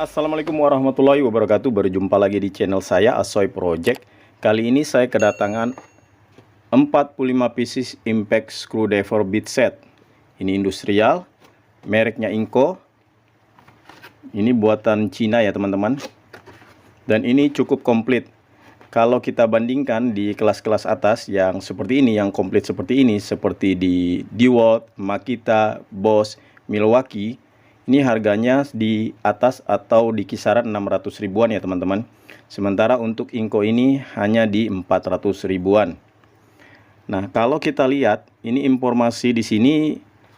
Assalamualaikum warahmatullahi wabarakatuh. Berjumpa lagi di channel saya Asoy Project. Kali ini saya kedatangan 45 pieces impact screwdriver bit set. Ini industrial, mereknya Inco. Ini buatan Cina ya teman-teman. Dan ini cukup komplit. Kalau kita bandingkan di kelas-kelas atas yang seperti ini, yang komplit seperti ini, seperti di DeWalt, Makita, Bosch, Milwaukee, ini harganya di atas atau di kisaran 600 ribuan ya teman-teman. Sementara untuk Inco ini hanya di 400 ribuan. Nah, kalau kita lihat, ini informasi di sini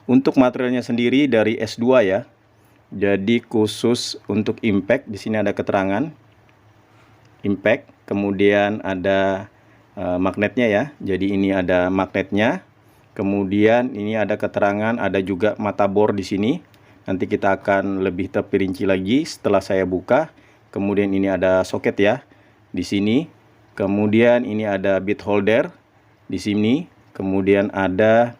untuk materialnya sendiri dari S2 ya. Jadi khusus untuk impact, di sini ada keterangan impact, kemudian ada magnetnya ya. Jadi ini ada magnetnya. Kemudian ini ada keterangan, ada juga mata bor di sini. Nanti kita akan lebih terperinci lagi setelah saya buka. Kemudian ini ada soket ya di sini. Kemudian ini ada bit holder di sini. Kemudian ada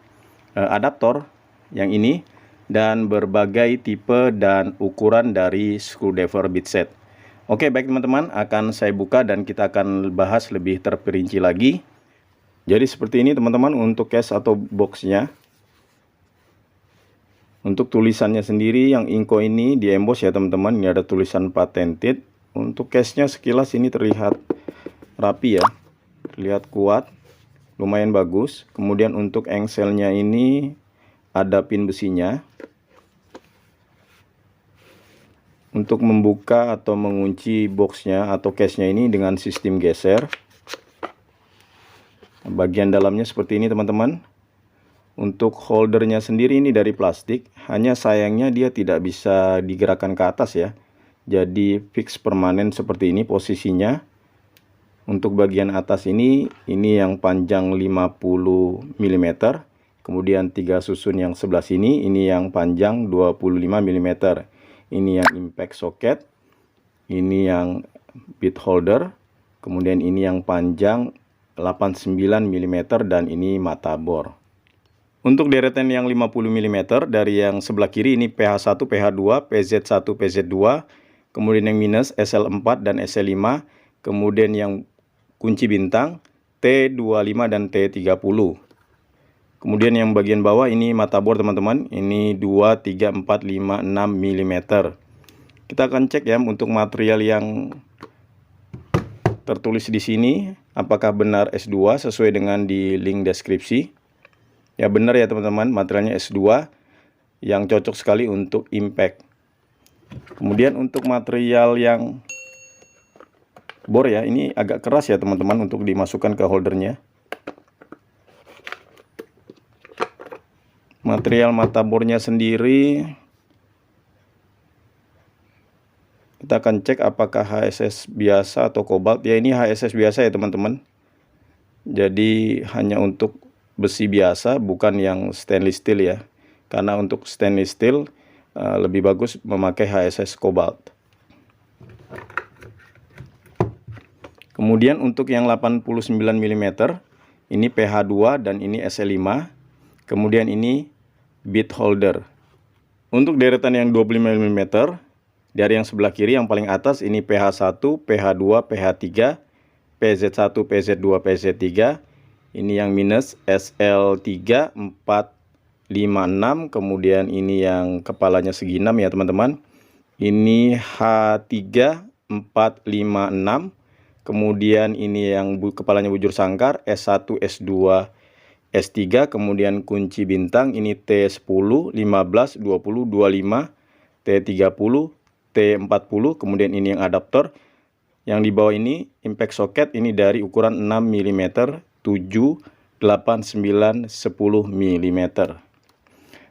adaptor yang ini dan berbagai tipe dan ukuran dari screwdriver bit set. Oke, baik teman-teman, akan saya buka dan kita akan bahas lebih terperinci lagi. Jadi seperti ini teman-teman untuk case atau boxnya. Untuk tulisannya sendiri yang Inco ini di emboss ya teman-teman. Ini ada tulisan patented. Untuk case-nya sekilas ini terlihat rapi ya. Terlihat kuat. Lumayan bagus. Kemudian untuk engselnya ini ada pin besinya. Untuk membuka atau mengunci boxnya atau case-nya ini dengan sistem geser. Bagian dalamnya seperti ini teman-teman. Untuk holdernya sendiri ini dari plastik, hanya sayangnya dia tidak bisa digerakkan ke atas ya. Jadi fix permanen seperti ini posisinya. Untuk bagian atas ini yang panjang 50 mm. Kemudian 3 susun yang sebelah sini, ini yang panjang 25 mm. Ini yang impact socket. Ini yang bit holder. Kemudian ini yang panjang 89 mm dan ini mata bor. Untuk deretan yang 50 mm dari yang sebelah kiri ini PH1, PH2, PZ1, PZ2, kemudian yang minus SL4 dan SL5, kemudian yang kunci bintang T25 dan T30. Kemudian yang bagian bawah ini mata bor teman-teman, ini 2, 3, 4, 5, 6 mm. Kita akan cek ya untuk material yang tertulis di sini apakah benar S2 sesuai dengan di link deskripsi. Ya benar ya teman-teman, materialnya S2 yang cocok sekali untuk impact. Kemudian untuk material yang bor ya, ini agak keras ya teman-teman untuk dimasukkan ke holdernya. Material mata bornya sendiri kita akan cek apakah HSS biasa atau kobalt. Ya ini HSS biasa ya teman-teman. Jadi hanya untuk besi biasa, bukan yang stainless steel ya. Karena untuk stainless steel lebih bagus memakai HSS kobalt. Kemudian untuk yang 89 mm ini PH2 dan ini SL5. Kemudian ini bit holder. Untuk deretan yang 25 mm dari yang sebelah kiri yang paling atas ini PH1, PH2, PH3, PZ1, PZ2, PZ3. Ini yang minus SL3 4, 5, 6. Kemudian ini yang kepalanya segi 6 ya teman-teman. Ini H3 4, 5, 6. Kemudian ini yang kepalanya bujur sangkar S1, S2, S3. Kemudian kunci bintang ini T10, 15, 20, 25, T30, T40. Kemudian ini yang adaptor. Yang di bawah ini impact socket ini dari ukuran 6 mm, 7, 8, 9, 10 mm.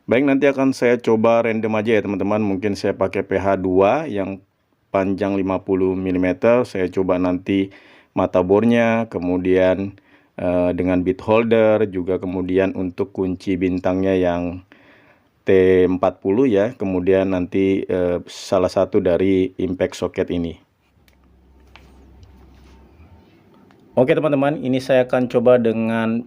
Baik, nanti akan saya coba random aja ya teman-teman. Mungkin saya pakai PH2 yang panjang 50 mm. Saya coba nanti mata bornya, kemudian dengan bit holder, juga kemudian untuk kunci bintangnya yang T40 ya. Kemudian nanti salah satu dari impact socket ini. Oke teman-teman, ini saya akan coba dengan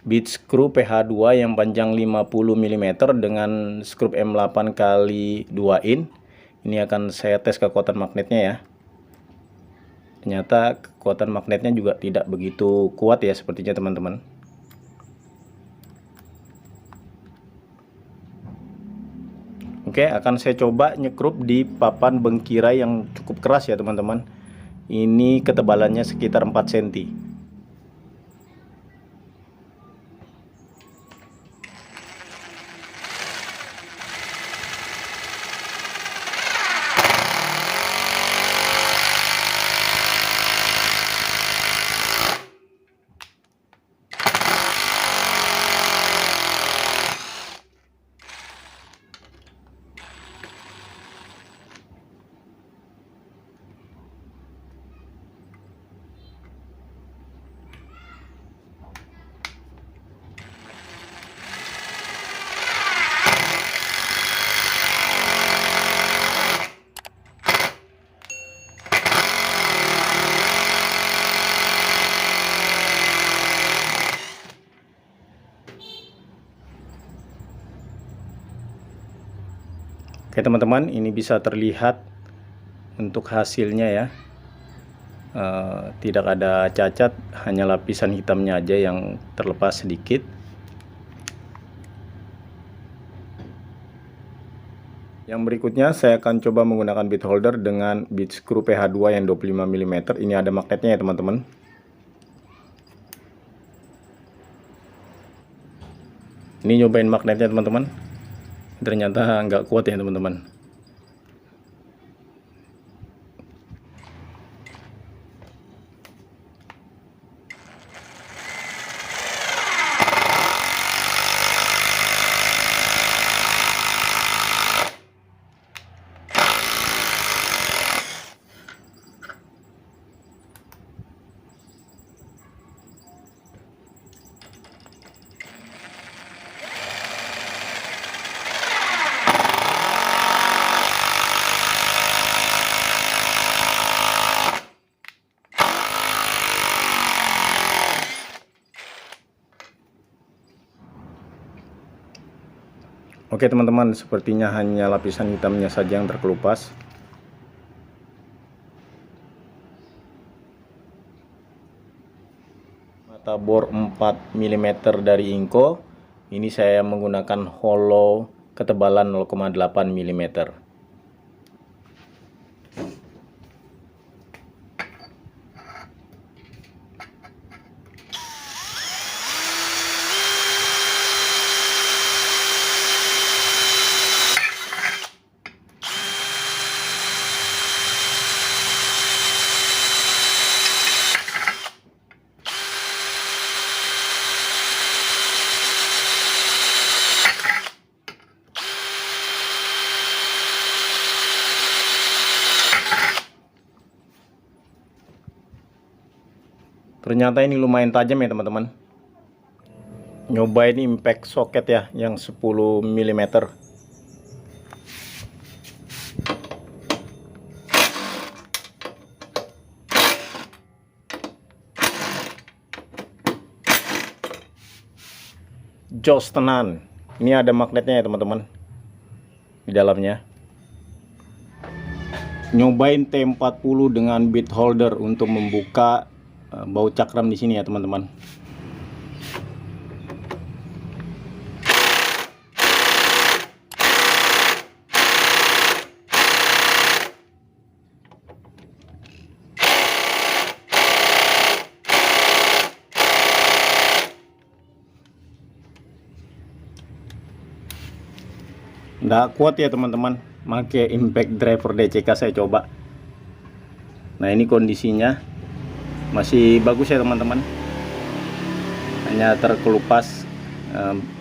bit screw PH2 yang panjang 50 mm dengan skrup M8 kali 2 in. Ini akan saya tes kekuatan magnetnya ya. Ternyata kekuatan magnetnya juga tidak begitu kuat ya sepertinya teman-teman. Oke, akan saya coba nyekrup di papan bengkirai yang cukup keras ya teman-teman. Ini ketebalannya sekitar 4 cm. Oke teman-teman, ini bisa terlihat untuk hasilnya ya. Tidak ada cacat, hanya lapisan hitamnya aja yang terlepas sedikit. Yang berikutnya saya akan coba menggunakan bit holder dengan bit screw PH2 yang 25 mm. Ini ada magnetnya ya teman-teman. Ini nyobain magnetnya teman-teman. Ternyata nggak kuat ya teman-teman. Oke teman-teman, sepertinya hanya lapisan hitamnya saja yang terkelupas. Mata bor 4 mm dari Inco. Ini saya menggunakan hollow ketebalan 0,8 mm. Ternyata ini lumayan tajam ya teman-teman. Nyobain impact socket ya yang 10 mm. Jos tenan. Ini ada magnetnya ya teman-teman di dalamnya. Nyobain T40 dengan bit holder untuk membuka baut cakram di sini ya teman-teman. Nggak kuat ya teman-teman, pakai impact driver DCK saya coba. Nah ini kondisinya masih bagus ya teman-teman, hanya terkelupas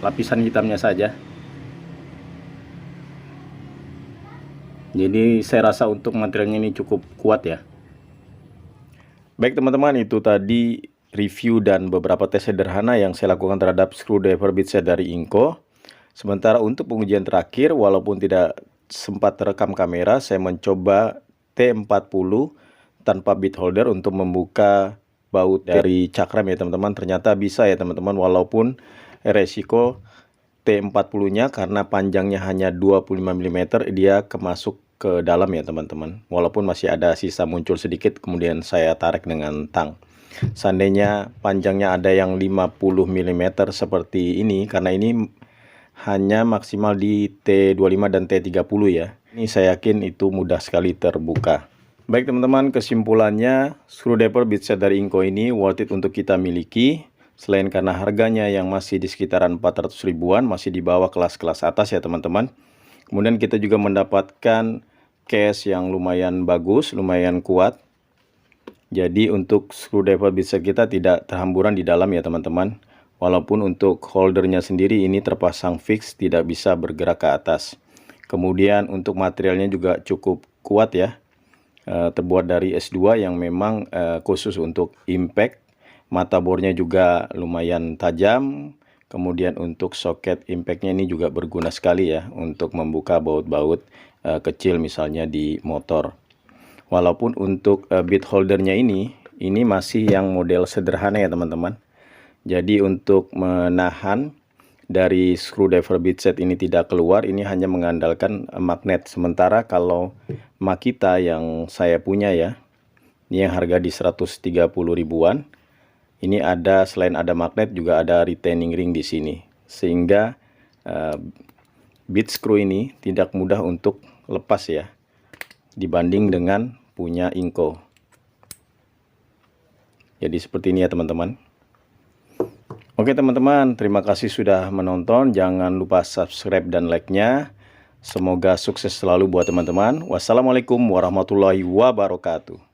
lapisan hitamnya saja. Jadi saya rasa untuk materialnya ini cukup kuat ya. Baik teman-teman, itu tadi review dan beberapa tes sederhana yang saya lakukan terhadap screwdriver bit set dari Inco. Sementara untuk pengujian terakhir, walaupun tidak sempat terekam kamera, saya mencoba T40 tanpa bit holder untuk membuka baut dari cakram ya teman-teman. Ternyata bisa ya teman-teman, walaupun resiko T40 nya karena panjangnya hanya 25 mm, dia kemasuk ke dalam ya teman-teman. Walaupun masih ada sisa muncul sedikit, kemudian saya tarik dengan tang. Seandainya panjangnya ada yang 50 mm seperti ini, karena ini hanya maksimal di T25 dan T30 ya. Ini saya yakin itu mudah sekali terbuka. Baik teman-teman, kesimpulannya screwdriver bitset dari Inco ini worth it untuk kita miliki. Selain karena harganya yang masih di sekitaran 400 ribuan, masih di bawah kelas-kelas atas ya teman-teman. Kemudian kita juga mendapatkan case yang lumayan bagus, lumayan kuat. Jadi untuk screwdriver bitset kita tidak terhamburan di dalam ya teman-teman. Walaupun untuk holdernya sendiri ini terpasang fix, tidak bisa bergerak ke atas. Kemudian untuk materialnya juga cukup kuat ya. Terbuat dari S2 yang memang khusus untuk impact. Mata bornya juga lumayan tajam. Kemudian untuk soket impactnya ini juga berguna sekali ya untuk membuka baut-baut kecil misalnya di motor. Walaupun untuk bit holdernya ini masih yang model sederhana ya teman-teman. Jadi untuk menahan dari screwdriver bitset ini tidak keluar, ini hanya mengandalkan magnet. Sementara kalau Makita yang saya punya ya, ini yang harga di 130 ribuan. Ini ada, selain ada magnet juga ada retaining ring di sini, sehingga bit screw ini tidak mudah untuk lepas ya, dibanding dengan punya Inco. Jadi seperti ini ya teman-teman. Oke teman-teman, terima kasih sudah menonton. Jangan lupa subscribe dan like-nya. Semoga sukses selalu buat teman-teman. Wassalamualaikum warahmatullahi wabarakatuh.